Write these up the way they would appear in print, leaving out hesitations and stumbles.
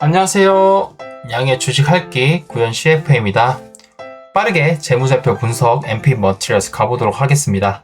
안녕하세요. 양의 주식할기 구현 CFA입니다. 빠르게 재무제표 분석 MP Materials 가보도록 하겠습니다.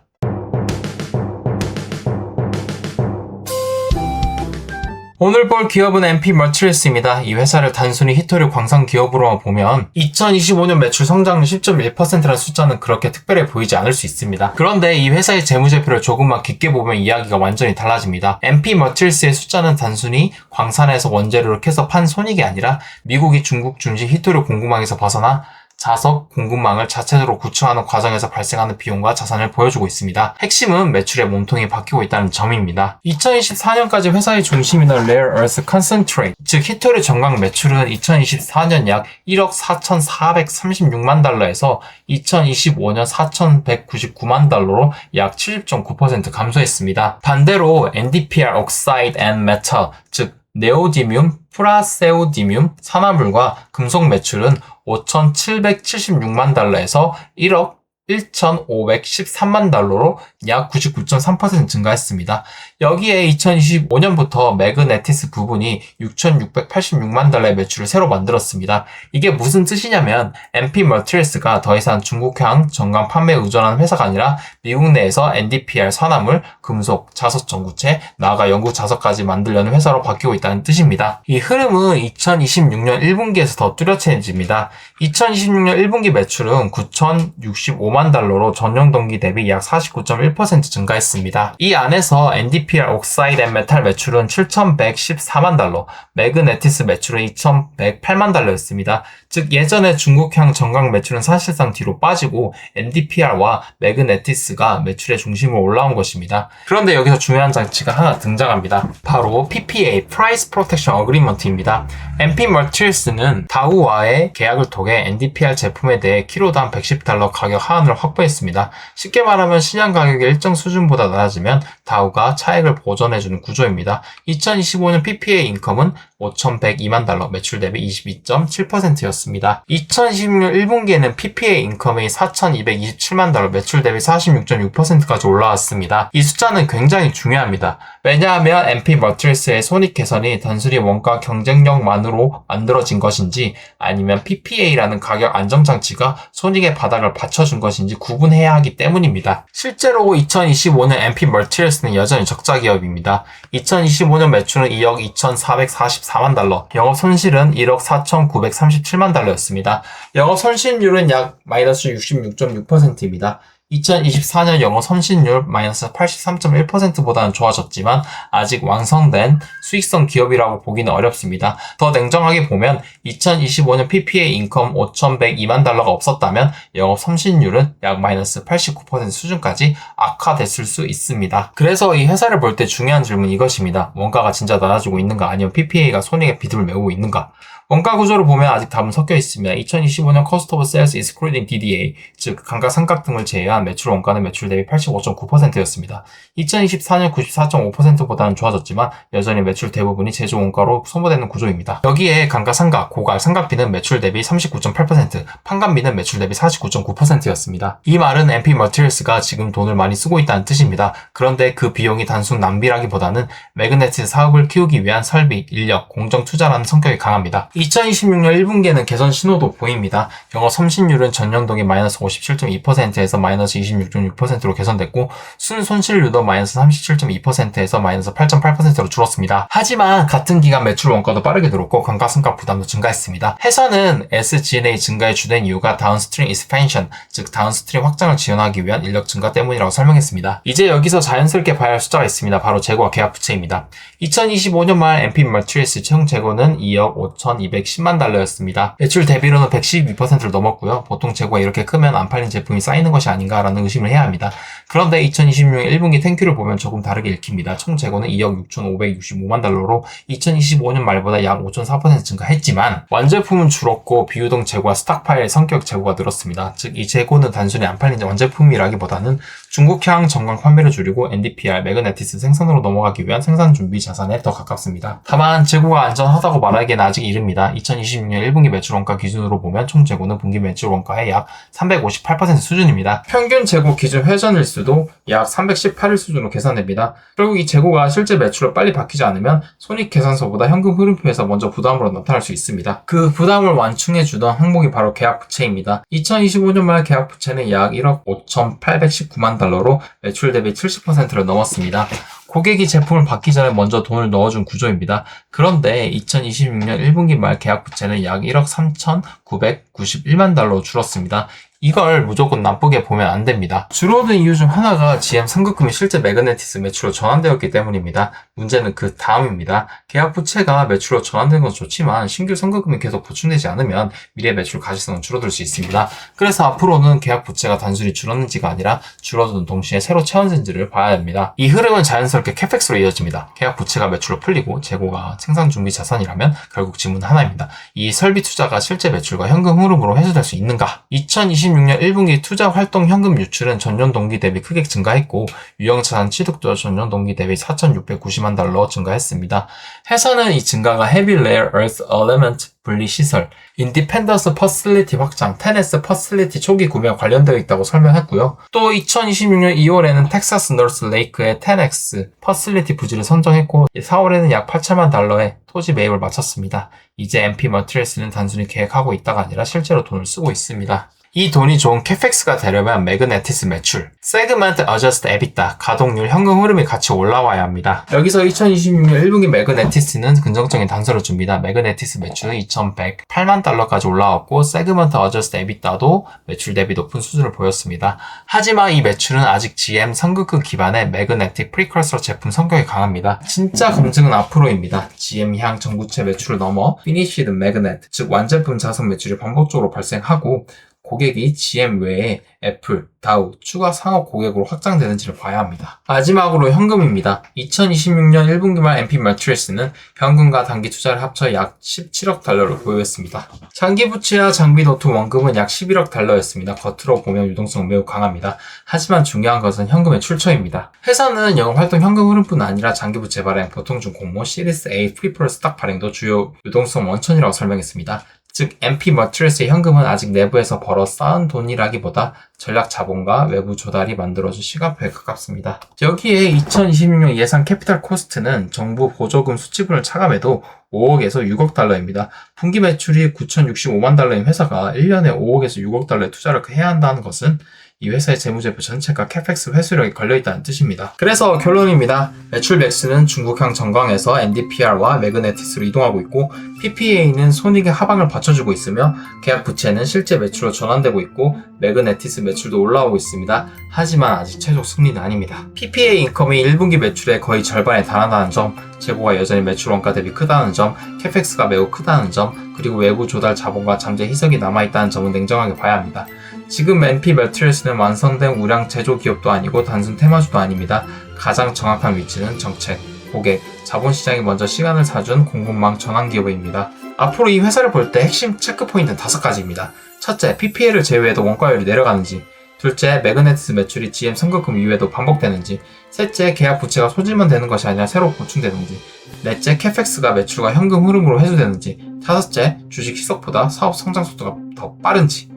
오늘 볼 기업은 MP Materials입니다. 이 회사를 단순히 히토류 광산 기업으로만 보면 2025년 매출 성장률 10.1%라는 숫자는 그렇게 특별해 보이지 않을 수 있습니다. 그런데 이 회사의 재무제표를 조금만 깊게 보면 이야기가 완전히 달라집니다. MP Materials의 숫자는 단순히 광산에서 원재료를 캐서 판 손익이 아니라 미국이 중국 중심 히토류 공급망에서 벗어나 자석 공급망을 자체적으로 구축하는 과정에서 발생하는 비용과 자산을 보여주고 있습니다. 핵심은 매출의 몸통이 바뀌고 있다는 점입니다. 2024년까지 회사의 중심인 Rare Earth Concentrate, 즉 히토류 정광 매출은 2024년 약 1억 4,436만 달러에서 2025년 4,199만 달러로 약 70.9% 감소했습니다. 반대로 NdPr Oxide and Metal, 즉 네오디뮴, 프라세오디뮴 산화물과 금속 매출은 5,776만 달러에서 1억 1,513만 달러로 약 99.3% 증가했습니다. 여기에 2025년부터 매그네티스 부분이 6,686만 달러의 매출을 새로 만들었습니다. 이게 무슨 뜻이냐면 MP Materials가 더 이상 중국향 정광 판매에 의존하는 회사가 아니라 미국 내에서 NdPr 산화물, 금속, 자석 전구체, 나아가 영국 자석까지 만들려는 회사로 바뀌고 있다는 뜻입니다. 이 흐름은 2026년 1분기에서 더 뚜렷해집니다. 2026년 1분기 매출은 9,065만 달러로 전년 동기 대비 약 49.1% 증가했습니다. 이 안에서 NdPr Oxide and Metal 매출은 7,114만 달러, 매그네티스 매출은 2,108만 달러였습니다. 즉 예전에 중국향 정광 매출은 사실상 뒤로 빠지고 NdPr와 매그네티스가 매출의 중심으로 올라온 것입니다. 그런데 여기서 중요한 장치가 하나 등장합니다. 바로 PPA, Price Protection Agreement입니다. MP Materials는 다우와의 계약을 통해 NdPr 제품에 대해 키로당 110달러 가격 하한을 확보했습니다. 쉽게 말하면 시장 가격이 일정 수준보다 낮아지면 다우가 차익을 보전해주는 구조입니다. 2025년 PPA 인컴은 5,102만 달러, 매출 대비 22.7%였습니다. 2026년 1분기에는 PPA 인컴이 4,227만 달러, 매출 대비 46.6%까지 올라왔습니다. 이 숫자는 굉장히 중요합니다. 왜냐하면 MP Materials의 손익 개선이 단순히 원가 경쟁력만으로 만들어진 것인지 아니면 PPA라는 가격 안정장치가 손익의 바닥을 받쳐준 것인지 구분해야 하기 때문입니다. 실제로 2025년 MP Materials는 여전히 적자 기업입니다. 2025년 매출은 2억 2,444만 달러, 영업 손실은 1억 4,937만 달러였습니다. 영업 손실률은 약 마이너스 66.6%입니다. 2024년 영업 손실률 마이너스 83.1%보다는 좋아졌지만 아직 완성된 수익성 기업이라고 보기는 어렵습니다. 더 냉정하게 보면 2025년 PPA 인컴 5,102만 달러가 없었다면 영업 손실률은 약 마이너스 89% 수준까지 악화됐을 수 있습니다. 그래서 이 회사를 볼 때 중요한 질문은 이것입니다. 원가가 진짜 낮아지고 있는가 아니면 PPA가 손익의 비듬을 메우고 있는가? 원가 구조를 보면 아직 답은 섞여 있습니다. 2025년 Cost of Sales excluding DDA, 즉 감가상각 등을 제외한 매출 원가는 매출 대비 85.9%였습니다. 2024년 94.5%보다는 좋아졌지만 여전히 매출 대부분이 제조 원가로 소모되는 구조입니다. 여기에 감가상각, 고갈, 상각비는 매출 대비 39.8%, 판관비는 매출 대비 49.9%였습니다. 이 말은 MP Materials가 지금 돈을 많이 쓰고 있다는 뜻입니다. 그런데 그 비용이 단순 낭비라기보다는 매그네티스 사업을 키우기 위한 설비, 인력, 공정 투자라는 성격이 강합니다. 2026년 1분기에는 개선 신호도 보입니다. 영업 손실률은 전년 동기 마이너스 57.2%에서 마이너스 26.6%로 개선됐고 순손실률도 마이너스 37.2%에서 마이너스 8.8%로 줄었습니다. 하지만 같은 기간 매출 원가도 빠르게 늘었고 감가상각 부담도 증가했습니다. 회사는 SG&A 증가의 주된 이유가 다운스트림 익스펜션, 즉 다운스트림 확장을 지원하기 위한 인력 증가 때문이라고 설명했습니다. 이제 여기서 자연스럽게 봐야 할 숫자가 있습니다. 바로 재고와 계약 부채입니다. 2025년 말 MP Materials 총 재고는 2억 5,210만 달러였습니다. 매출 대비로는 112%를 넘었고요. 보통 재고가 이렇게 크면 안 팔린 제품이 쌓이는 것이 아닌가라는 의심을 해야 합니다. 그런데 2026년 1분기 탱큐를 보면 조금 다르게 읽힙니다. 총 재고는 2억 6,565만 달러로 2025년 말보다 약 5.4% 증가했지만 완제품은 줄었고 비유동 재고와 스탁파일 성격 재고가 늘었습니다. 즉 이 재고는 단순히 안 팔린 완제품이라기보다는 중국향 정광 판매를 줄이고 NdPr, 매그네티스 생산으로 넘어가기 위한 생산 준비 자산에 더 가깝습니다. 다만 재고가 안전하다고 말하기에는 아직 이릅니다. 2026년 1분기 매출 원가 기준으로 보면 총 재고는 분기 매출 원가의 약 358% 수준입니다. 평균 평균 재고 기준 회전일수도 약 318일 수준으로 계산됩니다. 결국 이 재고가 실제 매출로 빨리 바뀌지 않으면 손익계산서보다 현금 흐름표에서 먼저 부담으로 나타날 수 있습니다. 그 부담을 완충해주던 항목이 바로 계약부채입니다. 2025년 말 계약부채는 약 1억 5,819만 달러로 매출 대비 70%를 넘었습니다. 고객이 제품을 받기 전에 먼저 돈을 넣어준 구조입니다. 그런데 2026년 1분기 말 계약부채는 약 1억 3,991만 달러로 줄었습니다. 이걸 무조건 나쁘게 보면 안 됩니다. 줄어든 이유 중 하나가 GM 선급금이 실제 매그네티스 매출로 전환되었기 때문입니다. 문제는 그 다음입니다. 계약 부채가 매출로 전환되는 건 좋지만 신규 선급금이 계속 보충되지 않으면 미래 매출 가시성은 줄어들 수 있습니다. 그래서 앞으로는 계약 부채가 단순히 줄었는지가 아니라 줄어드는 동시에 새로 채워진지를 봐야 합니다. 이 흐름은 자연스럽게 캐펙스로 이어집니다. 계약 부채가 매출로 풀리고 재고가 생산 준비 자산이라면 결국 질문 하나입니다. 이 설비 투자가 실제 매출과 현금 흐름으로 회수될 수 있는가? 2026년 1분기 투자 활동 현금 유출은 전년 동기 대비 크게 증가했고 유형자산 취득도 전년 동기 대비 4,690만 달러 증가했습니다. 회사는 이 증가가 Heavy Rare Earth Element 분리 시설, Independence Facility 확장, 테네스 Facility 초기 구매와 관련되어 있다고 설명했고요. 또 2026년 2월에는 텍사스 너스 레이크의 10X Facility 부지를 선정했고 4월에는 약 8천만 달러의 토지 매입을 마쳤습니다. 이제 MP 머티리얼스는 단순히 계획하고 있다가 아니라 실제로 돈을 쓰고 있습니다. 이 돈이 좋은 캐펙스가 되려면 매그네티스 매출, 세그먼트 어저스트 에비타, 가동률, 현금 흐름이 같이 올라와야 합니다. 여기서 2026년 1분기 매그네티스는 긍정적인 단서를 줍니다. 매그네티스 매출은 2,108만 달러까지 올라왔고 세그먼트 어저스트 에비타도 매출 대비 높은 수준을 보였습니다. 하지만 이 매출은 아직 GM 선급금 기반의 매그네틱 프리커서 제품 성격이 강합니다. 진짜 검증은 앞으로입니다. GM 향 전구체 매출을 넘어 피니시드 매그넷, 즉 완제품 자선 매출이 반복적으로 발생하고 고객이 GM 외에 애플, 다우, 추가 상업 고객으로 확장되는지를 봐야 합니다. 마지막으로 현금입니다. 2026년 1분기 말 MP 매트리스는 현금과 단기 투자를 합쳐 약 17억 달러를 보유했습니다. 장기 부채와 장비 노트 원금은 약 11억 달러였습니다. 겉으로 보면 유동성은 매우 강합니다. 하지만 중요한 것은 현금의 출처입니다. 회사는 영업활동 현금 흐름뿐 아니라 장기 부채 발행, 보통중 공모, 시리스 A 프리퍼럴 스탁 발행도 주요 유동성 원천이라고 설명했습니다. 즉 MP 머티리얼스의 현금은 아직 내부에서 벌어 쌓은 돈이라기보다 전략 자본과 외부 조달이 만들어준 시간표에 가깝습니다. 여기에 2026년 예상 캐피탈 코스트는 정부 보조금 수치분을 차감해도 5억에서 6억 달러입니다. 분기 매출이 9,065만 달러인 회사가 1년에 5억에서 6억 달러의 투자를 해야 한다는 것은 이 회사의 재무제표 전체가 캐펙스 회수력이 걸려있다는 뜻입니다. 그래서 결론입니다. 매출 맥스는 중국향 전광에서 NDPR와 매그네티스로 이동하고 있고 PPA는 손익의 하방을 받쳐주고 있으며 계약 부채는 실제 매출로 전환되고 있고 매그네티스 매출도 올라오고 있습니다. 하지만 아직 최적 승리는 아닙니다. PPA 인컴이 1분기 매출의 거의 절반에 달한다는 점, 재고가 여전히 매출 원가 대비 크다는 점, 캐펙스가 매우 크다는 점, 그리고 외부 조달 자본과 잠재 희석이 남아있다는 점은 냉정하게 봐야 합니다. 지금 MP 매트리얼스는 완성된 우량 제조 기업도 아니고 단순 테마주도 아닙니다. 가장 정확한 위치는 정책, 고객, 자본시장이 먼저 시간을 사준 공급망 전환 기업입니다. 앞으로 이 회사를 볼 때 핵심 체크포인트는 5가지입니다. 첫째, PPA를 제외해도 원가율이 내려가는지. 둘째, 매그네티스 매출이 GM 선급금 이후에도 반복되는지. 셋째, 계약 부채가 소진만 되는 것이 아니라 새로 보충되는지. 넷째, 캐펙스가 매출과 현금 흐름으로 회수되는지. 다섯째, 주식 희석보다 사업 성장 속도가 더 빠른지.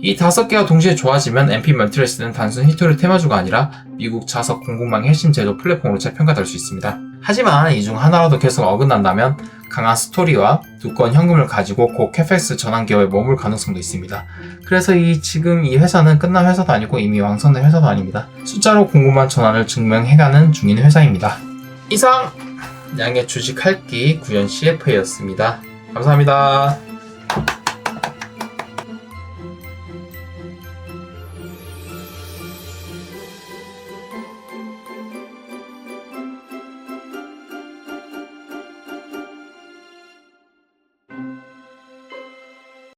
이 5개가 동시에 좋아지면 MP 멀티리얼스는 단순 히토리 테마주가 아니라 미국 자석 공급망 핵심 제조 플랫폼으로 재평가될 수 있습니다. 하지만 이 중 하나라도 계속 어긋난다면 강한 스토리와 두꺼운 현금을 가지고 곧 캐펙스 전환 기업에 머물 가능성도 있습니다. 그래서 지금 이 회사는 끝난 회사도 아니고 이미 완성된 회사도 아닙니다. 숫자로 공급망 전환을 증명해가는 중인 회사입니다. 이상 양의 주식 할기 구현 CFA였습니다. 감사합니다.